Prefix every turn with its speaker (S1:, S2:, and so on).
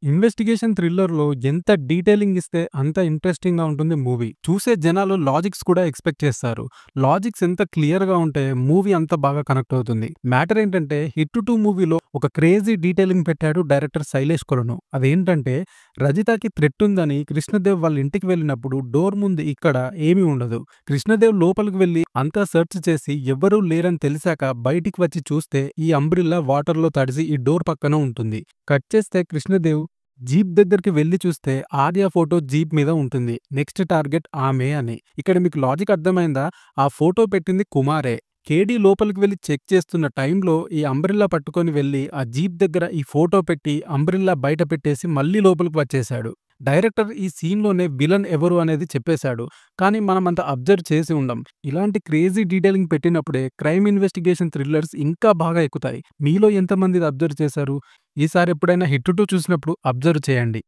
S1: Investigation థ్రిల్లర్‌లో ఎంత detailing ఇస్తే అంత ఇంట్రెస్టింగ్‌గా ఉంటుంది మూవీ. చూసే జనాలు లాజిక్స్ కూడా ఎక్స్‌పెక్ట్ చేస్తారు. లాజిక్స్ ఎంత క్లియర్‌గా ఉంటే మూవీ అంత బాగా కనెక్ట్ అవుతుంది. మ్యాటర్ ఏంటంటే 'హిట్ 2' మూవీలో ఒక క్రేజీ డీటెయిలింగ్ పెట్టాడు డైరెక్టర్ శైలేష్ కొలను. అదేంటంటే రజితకి థ్రెట్ ఉందని కృష్ణదేవ్ వాళ్ళ ఇంటికి వెళ్ళినప్పుడు డోర్ ముందు ఇక్కడ ఏమీ ఉండదు. కృష్ణదేవ్ లోపలికి వెళ్లి అంతా సెర్చ్ చేసి ఎవ్వరూ లేరని తెలిసాక బయటికి వచ్చి చూస్తే ఈ అంబ్రెల్లా వాటర్‌లో తడిసి ఈ డోర్ పక్కన ఉంటుంది. కట్ చేస్తే కృష్ణదేవ్ జీప్ దగ్గరికి వెళ్లి చూస్తే ఆర్య ఫోటో జీప్ మీద ఉంటుంది. నెక్స్ట్ టార్గెట్ ఆమె అని. ఇక్కడ మీకు లాజిక్ అర్థమైందా? ఆ ఫోటో పెట్టింది కుమారే. కేడీ లోపలికి వెళ్లి చెక్ చేస్తున్న టైంలో ఈ అంబ్రెల్లా పట్టుకొని వెళ్లి ఆ జీప్ దగ్గర ఈ ఫోటో పెట్టి అంబ్రెల్లా బయట పెట్టేసి మళ్ళీ లోపలికి వచ్చేశాడు. డైరెక్టర్ ఈ సీన్‌లోనే విలన్ ఎవరు అనేది చెప్పేశాడు. కానీ మనమంత అబ్జర్వ్ చేసి ఉండం. ఇలాంటి క్రేజీ డీటెయిలింగ్ పెట్టినప్పుడే క్రైమ్ ఇన్వెస్టిగేషన్ థ్రిల్లర్స్ ఇంకా బాగా ఎక్కుతాయి. మీలో ఎంతమంది ఇది అబ్జర్వ్ చేశారు? ఈసారి ఎప్పుడైనా 'హిట్ 2' చూసినప్పుడు అబ్జర్వ్ చేయండి.